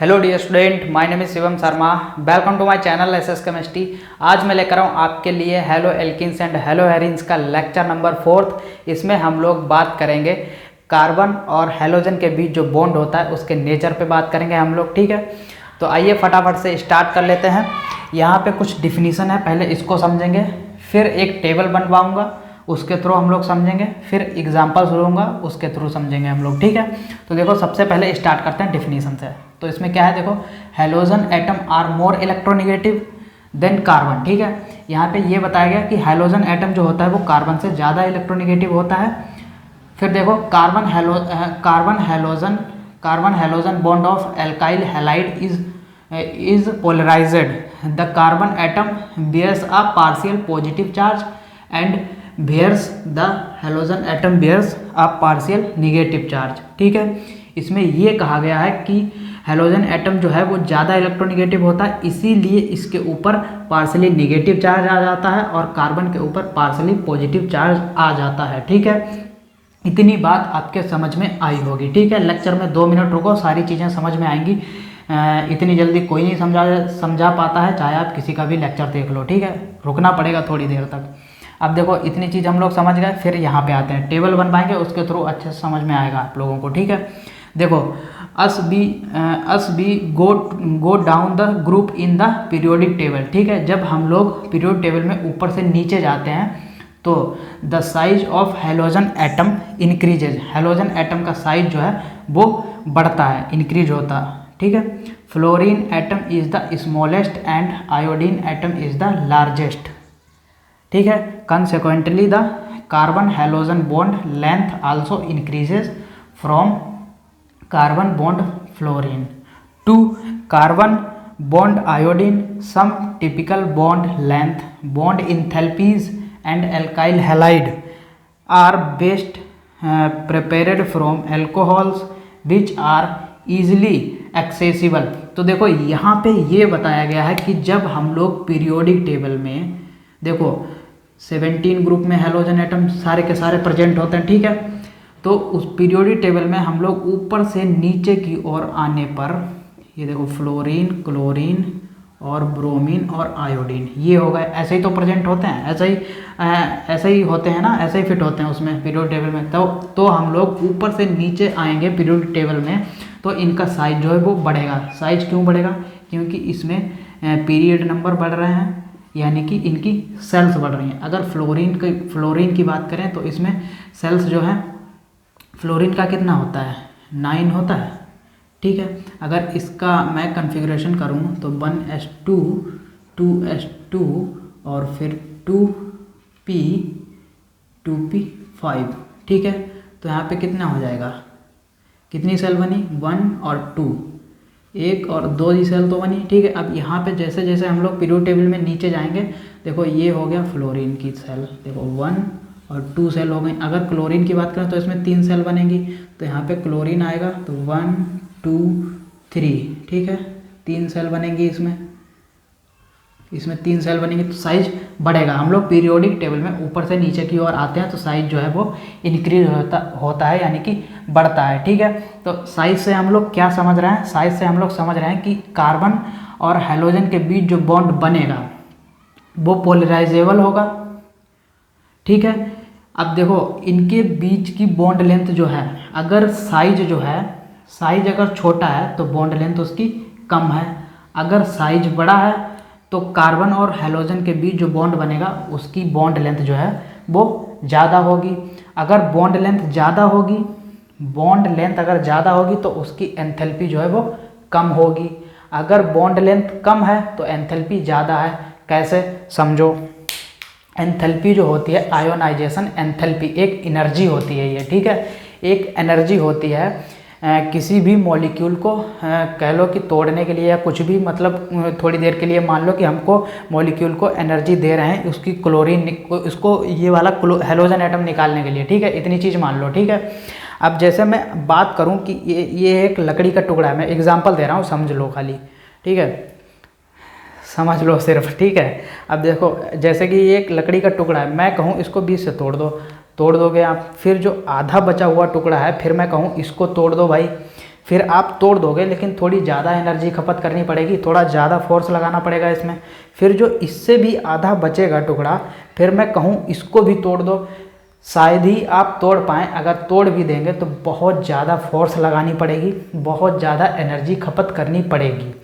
Hello dear student, my name is Shivam Sharma. Welcome to my channel S S chemistry. आज मैं लेकर आऊँ आपके लिए haloalkanes and haloarenes का लेक्चर नंबर 4। इसमें हम लोग बात करेंगे कार्बन और हेलोजन के बीच जो बॉन्ड होता है उसके नेचर पे बात करेंगे हम लोग। ठीक है, तो आइए फटाफट से स्टार्ट कर लेते हैं। यहाँ पे कुछ डिफिनीसन है, पहले इसको समझेंगे, फिर एक टेबल बनवाऊँगा उसके थ्रू हम लोग समझेंगे, फिर एग्जाम्पल्स लूँगा उसके थ्रू समझेंगे हम लोग। ठीक है, तो देखो सबसे पहले स्टार्ट करते हैं डिफिनीसन से। तो इसमें क्या है, देखो halogen atom are more electronegative than carbon. ठीक है, यहाँ पे ये बताया गया कि हेलोजन एटम जो होता है वो कार्बन से ज़्यादा इलेक्ट्रोनेगेटिव होता है। फिर देखो carbon halogen bond of alkyl halide is polarised. The carbon atom bears a partial positive charge and bears the halogen atom bears a partial negative charge। ठीक है, इसमें ये कहा गया है कि हेलोजन एटम जो है वो ज़्यादा इलेक्ट्रोनेगेटिव होता है, इसीलिए इसके ऊपर पार्सली नेगेटिव चार्ज आ जाता है और कार्बन के ऊपर पार्सली पॉजिटिव चार्ज आ जाता है। ठीक है, इतनी बात आपके समझ में आई होगी। ठीक है, लेक्चर में 2 मिनट रुको, सारी चीज़ें समझ में आएंगी। इतनी जल्दी कोई नहीं समझा पाता है, चाहे आप किसी का भी लेक्चर देख लो। ठीक है, रुकना पड़ेगा थोड़ी देर तक। अब देखो इतनी चीज़ हम लोग समझ गए, फिर यहाँ पे आते हैं, टेबल बनवाएंगे, उसके थ्रू अच्छे से समझ में आएगा आप लोगों को। ठीक है, देखो अस be go down the group in the periodic table. ठीक है, जब हम लोग पीरियोडिक टेबल में ऊपर से नीचे जाते हैं तो the size of halogen atom increases. Halogen atom का साइज जो है वो बढ़ता है, इंक्रीज होता है। ठीक है, fluorine atom is the smallest and iodine atom is the largest. ठीक है, consequently the carbon halogen bond length also increases from carbon bond fluorine to carbon bond iodine. Some typical bond length, bond enthalpies and alkyl halide are best prepared from alcohols which are easily accessible. तो देखो यहाँ पे ये बताया गया है कि जब हम लोग पीरियोडिक टेबल में, देखो 17 ग्रुप में हेलोजन एटम सारे के सारे प्रेजेंट होते हैं। ठीक है, तो उस पीरियोडिक टेबल में हम लोग ऊपर से नीचे की ओर आने पर ये देखो फ्लोरीन, क्लोरीन और ब्रोमीन और आयोडीन ये हो गए, ऐसे ही तो प्रेजेंट होते हैं, ऐसे ही होते हैं ना, ऐसे ही फिट होते हैं उसमें पीरियोडिक टेबल में। तो हम लोग ऊपर से नीचे आएंगे पीरियोडिक टेबल में तो इनका साइज जो है वो बढ़ेगा। साइज क्यों बढ़ेगा? क्योंकि इसमें पीरियड नंबर बढ़ रहे हैं, यानी कि इनकी सेल्स बढ़ रही हैं। अगर फ्लोरीन की बात करें तो इसमें सेल्स जो है, फ्लोरीन का कितना होता है? 9 होता है। ठीक है, अगर इसका मैं कन्फिग्रेशन करूँ तो 1s2 2s2 और फिर 2p 2p5। ठीक है, तो यहाँ पे कितना हो जाएगा, कितनी सेल बनी? 1 और 2, 1 और 2 ही सेल तो बनी। ठीक है, अब यहाँ पे जैसे जैसे हम लोग पीरियोडिक टेबल में नीचे जाएंगे, देखो ये हो गया फ्लोरीन की सेल, देखो 1 और 2 सेल हो गई। अगर क्लोरीन की बात करें तो इसमें 3 सेल बनेंगी, तो यहाँ पे क्लोरीन आएगा तो 1 2 3। ठीक है, 3 सेल बनेंगी, इसमें 3 सेल बनेंगी, तो साइज बढ़ेगा। हम लोग पीरियोडिक टेबल में ऊपर से नीचे की ओर आते हैं तो साइज जो है वो इंक्रीज होता है, यानी कि बढ़ता है। ठीक है, तो साइज से हम लोग क्या समझ रहे हैं? साइज से हम लोग समझ रहे हैं कि कार्बन और हेलोजन के बीच जो बॉन्ड बनेगा वो पोलराइजेबल होगा। ठीक है, अब देखो इनके बीच की बॉन्ड लेंथ जो है, अगर साइज अगर छोटा है तो बॉन्ड लेंथ उसकी कम है, अगर साइज बड़ा है तो कार्बन और हेलोजन के बीच जो बॉन्ड बनेगा उसकी बॉन्ड लेंथ जो है वो ज़्यादा होगी। अगर बॉन्ड लेंथ अगर ज़्यादा होगी तो उसकी एंथैल्पी जो है वो कम होगी। अगर बॉन्ड लेंथ कम है तो एंथैल्पी ज़्यादा है। कैसे समझो? एंथैल्पी जो होती है, आयोनाइजेशन एंथैल्पी एक एनर्जी होती है ये। ठीक है, एक एनर्जी होती है किसी भी मॉलिक्यूल को कह लो कि तोड़ने के लिए या कुछ भी, मतलब थोड़ी देर के लिए मान लो कि हमको मॉलिक्यूल को एनर्जी दे रहे हैं उसकी इसको ये वाला हेलोजन एटम निकालने के लिए। ठीक है, इतनी चीज़ मान लो। ठीक है, अब जैसे मैं बात करूं कि ये एक लकड़ी का टुकड़ा है, मैं एग्जांपल दे रहा हूं, समझ लो खाली। ठीक है, समझ लो सिर्फ। ठीक है, अब देखो जैसे कि ये एक लकड़ी का टुकड़ा है, मैं कहूँ इसको 20 से तोड़ दोगे आप। फिर जो आधा बचा हुआ टुकड़ा है फिर मैं कहूँ इसको तोड़ दो भाई, फिर आप तोड़ दोगे, लेकिन थोड़ी ज़्यादा एनर्जी खपत करनी पड़ेगी, थोड़ा ज़्यादा फोर्स लगाना पड़ेगा इसमें। फिर जो इससे भी आधा बचेगा टुकड़ा, फिर मैं कहूँ इसको भी तोड़ दो, शायद ही आप तोड़ पाएँ। अगर तोड़ भी देंगे तो बहुत ज़्यादा फोर्स लगानी पड़ेगी, बहुत ज़्यादा एनर्जी खपत करनी पड़ेगी।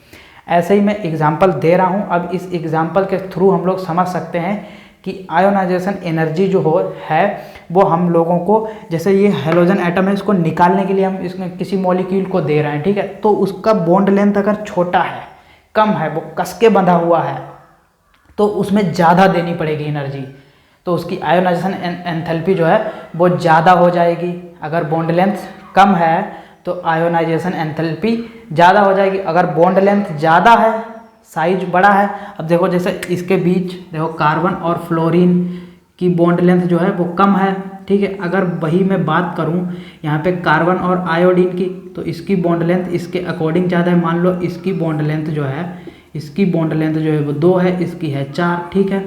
ऐसे ही मैं एग्जाम्पल दे रहा हूँ। अब इस एग्जाम्पल के थ्रू हम लोग समझ सकते हैं कि आयोनाइजेशन एनर्जी जो है वो हम लोगों को, जैसे ये हेलोजन एटम है, इसको निकालने के लिए हम इसमें किसी मॉलिक्यूल को दे रहे हैं, ठीक है, तो उसका बॉन्ड लेंथ अगर छोटा है, कम है, वो कस के बंधा हुआ है, तो उसमें ज़्यादा देनी पड़ेगी एनर्जी, तो उसकी आयोनाइजेशन एंथैल्पी जो है वो ज़्यादा हो जाएगी। अगर बॉन्ड लेंथ कम है तो आयोनाइजेशन एंथैल्पी ज़्यादा हो जाएगी। अगर बॉन्ड लेंथ ज़्यादा है, साइज बड़ा है, अब देखो जैसे इसके बीच देखो कार्बन और फ्लोरीन की बॉन्ड लेंथ जो है वो कम है, ठीक है। अगर वही मैं बात करूं यहाँ पे कार्बन और आयोडीन की, तो इसकी बॉन्ड लेंथ इसके अकॉर्डिंग ज़्यादा है। मान लो इसकी बॉन्ड लेंथ जो है, इसकी बॉन्ड लेंथ जो है वो 2 है, इसकी है 4, ठीक है।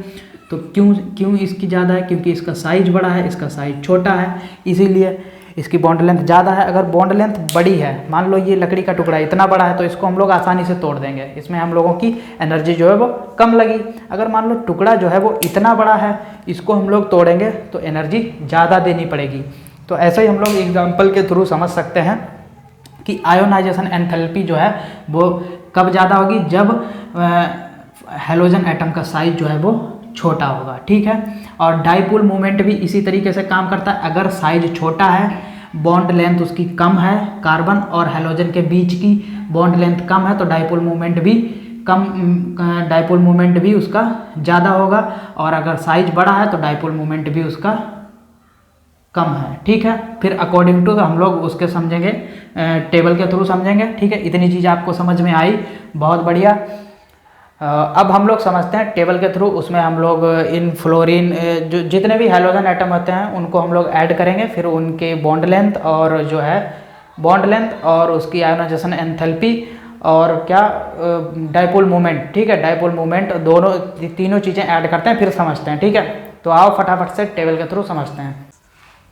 तो क्यों इसकी ज़्यादा है? क्योंकि इसका साइज बड़ा है, इसका साइज छोटा है, इसीलिए इसकी बॉन्ड लेंथ ज़्यादा है। अगर बॉन्ड लेंथ बड़ी है, मान लो ये लकड़ी का टुकड़ा इतना बड़ा है, तो इसको हम लोग आसानी से तोड़ देंगे, इसमें हम लोगों की एनर्जी जो है वो कम लगी। अगर मान लो टुकड़ा जो है वो इतना बड़ा है, इसको हम लोग तोड़ेंगे तो एनर्जी ज़्यादा देनी पड़ेगी। तो ऐसे ही हम लोग एग्जाम्पल के थ्रू समझ सकते हैं कि आयोनाइजेशन एंथैल्पी जो है वो कब ज़्यादा होगी, जब हेलोजन एटम का साइज जो है वो छोटा होगा, ठीक है। और डाइपोल मोमेंट भी इसी तरीके से काम करता है। अगर साइज छोटा है, बॉन्ड लेंथ उसकी कम है, कार्बन और हेलोजन के बीच की बॉन्ड लेंथ कम है, तो डाइपोल मोमेंट भी उसका ज़्यादा होगा। और अगर साइज बड़ा है तो डाइपोल मोमेंट भी उसका कम है, ठीक है। फिर अकॉर्डिंग टू हम लोग उसके समझेंगे, टेबल के थ्रू समझेंगे, ठीक है। इतनी चीज़ आपको समझ में आई, बहुत बढ़िया। अब हम लोग समझते हैं टेबल के थ्रू, उसमें हम लोग इन फ्लोरीन जो जितने भी हेलोजन एटम होते हैं उनको हम लोग ऐड करेंगे, फिर उनके बॉन्ड लेंथ और जो है बॉन्ड लेंथ और उसकी आयोनाइजेशन एंथैल्पी और क्या डाइपोल मोमेंट, ठीक है, डाइपोल मोमेंट, दोनों तीनों चीज़ें ऐड करते हैं, फिर समझते हैं, ठीक है। तो आओ फटाफट से टेबल के थ्रू समझते हैं।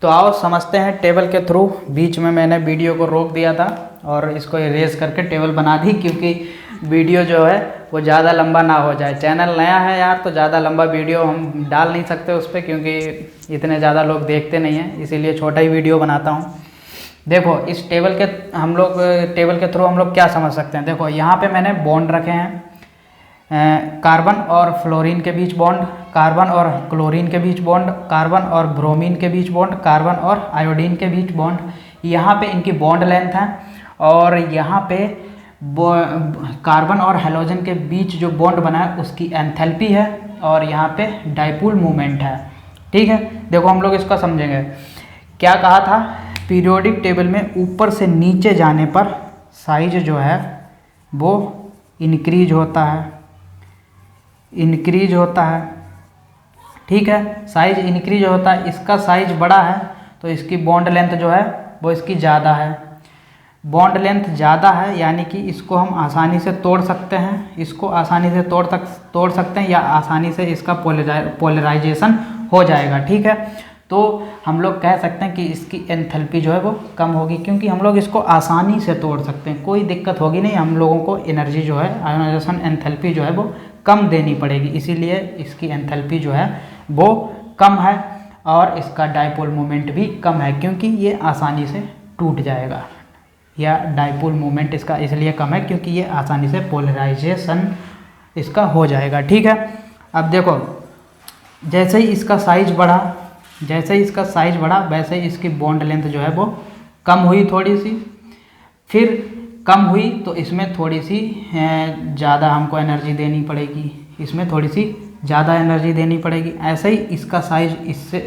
तो आओ समझते हैं टेबल के थ्रू। बीच में मैंने वीडियो को रोक दिया था और इसको इरेज करके टेबल बना दी, क्योंकि वीडियो जो है वो ज़्यादा लंबा ना हो जाए। चैनल नया है यार, तो ज़्यादा लंबा वीडियो हम डाल नहीं सकते उस पर, क्योंकि इतने ज़्यादा लोग देखते नहीं हैं, इसीलिए छोटा ही वीडियो बनाता हूँ। देखो इस टेबल के थ्रू हम लोग क्या समझ सकते हैं। देखो यहाँ पे मैंने बॉन्ड रखे हैं, कार्बन और फ्लोरीन के बीच बॉन्ड, कार्बन और क्लोरीन के बीच बॉन्ड, कार्बन और ब्रोमीन के बीच बॉन्ड, कार्बन और आयोडीन के बीच बॉन्ड। यहाँ पे इनकी बॉन्ड लेंथ है, और यहाँ पे कार्बन और हेलोजन के बीच जो बॉन्ड बना है उसकी एंथैल्पी है, और यहाँ पे डाइपोल मोमेंट है, ठीक है। देखो हम लोग इसका समझेंगे। क्या कहा था, पीरियोडिक टेबल में ऊपर से नीचे जाने पर साइज जो है वो इंक्रीज होता है, ठीक है, साइज इंक्रीज होता है। इसका साइज बड़ा है तो इसकी बॉन्ड लेंथ जो है वो इसकी ज़्यादा है। बॉन्ड लेंथ ज़्यादा है यानी कि इसको हम आसानी से तोड़ सकते हैं, इसको आसानी से तोड़ सकते हैं, या आसानी से इसका पोलराइजेशन हो जाएगा, ठीक है। तो हम लोग कह सकते हैं कि इसकी एंथैल्पी जो है वो कम होगी, क्योंकि हम लोग इसको आसानी से तोड़ सकते हैं, कोई दिक्कत होगी नहीं। हम लोगों को एनर्जी जो है, आयोनाइजेशन एंथैल्पी जो है वो कम देनी पड़ेगी, इसीलिए इसकी एंथैल्पी जो है वो कम है, और इसका डाइपोल मोमेंट भी कम है, क्योंकि ये आसानी से टूट जाएगा, या डाइपोल मोमेंट इसका इसलिए कम है क्योंकि ये आसानी से पोलराइजेशन इसका हो जाएगा, ठीक है। अब देखो जैसे ही इसका साइज बढ़ा वैसे ही इसकी बॉन्ड लेंथ जो है वो कम हुई थोड़ी सी, फिर कम हुई तो इसमें थोड़ी सी ज़्यादा हमको एनर्जी देनी पड़ेगी, इसमें थोड़ी सी ज़्यादा एनर्जी देनी पड़ेगी। ऐसे ही इसका साइज इससे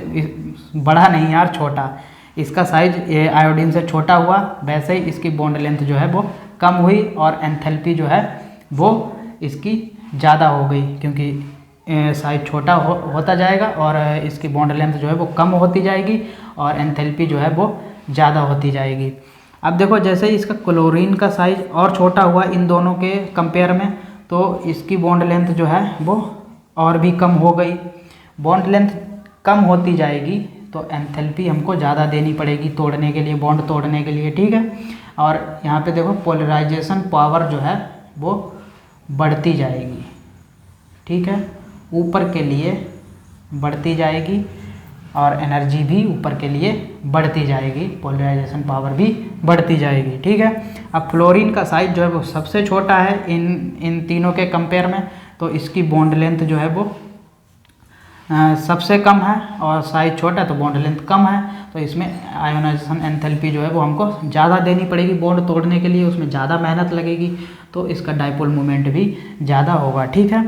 बढ़ा नहीं यार, छोटा, इसका साइज आयोडीन से छोटा हुआ, वैसे ही इसकी बॉन्ड लेंथ जो है वो कम हुई, और एंथैल्पी जो है वो इसकी ज़्यादा हो गई, क्योंकि साइज छोटा होता जाएगा और इसकी बॉन्ड लेंथ जो है वो कम होती जाएगी, और एंथैल्पी जो है वो ज़्यादा होती जाएगी। अब देखो जैसे ही इसका क्लोरीन का साइज और छोटा हुआ इन दोनों के कंपेयर में, तो इसकी बॉन्ड लेंथ जो है वो और भी कम हो गई। बॉन्ड लेंथ कम होती जाएगी तो एंथैल्पी हमको ज़्यादा देनी पड़ेगी तोड़ने के लिए, बॉन्ड तोड़ने के लिए, ठीक है। और यहाँ पे देखो पोलराइजेशन पावर जो है वो बढ़ती जाएगी, ठीक है, ऊपर के लिए बढ़ती जाएगी और एनर्जी भी ऊपर के लिए बढ़ती जाएगी, पोलराइजेशन पावर भी बढ़ती जाएगी, ठीक है। अब फ्लोरीन का साइज जो है वो सबसे छोटा है इन तीनों के कंपेयर में, तो इसकी बॉन्ड लेंथ जो है वो सबसे कम है और साइज छोटा है तो बॉन्ड लेंथ कम है, तो इसमें आयोनाइजेशन एंथैल्पी जो है वो हमको ज़्यादा देनी पड़ेगी बॉन्ड तोड़ने के लिए, उसमें ज़्यादा मेहनत लगेगी, तो इसका डाइपोल मोमेंट भी ज़्यादा होगा, ठीक है।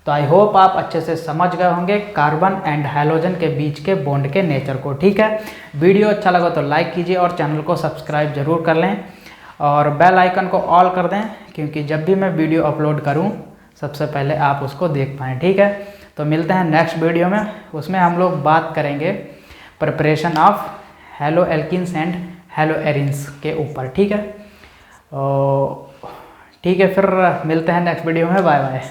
तो आई होप आप अच्छे से समझ गए होंगे कार्बन एंड हैलोजन के बीच के बॉन्ड के नेचर को, ठीक है। वीडियो अच्छा लगा तो लाइक कीजिए और चैनल को सब्सक्राइब जरूर कर लें और बेल आइकन को ऑल कर दें, क्योंकि जब भी मैं वीडियो अपलोड करूं सबसे पहले आप उसको देख पाएँ, ठीक है। तो मिलते हैं नेक्स्ट वीडियो में, उसमें हम लोग बात करेंगे preparation of hello alkenes and hello arenes के ऊपर, ठीक है। ठीक है, फिर मिलते हैं नेक्स्ट वीडियो में, बाय बाय।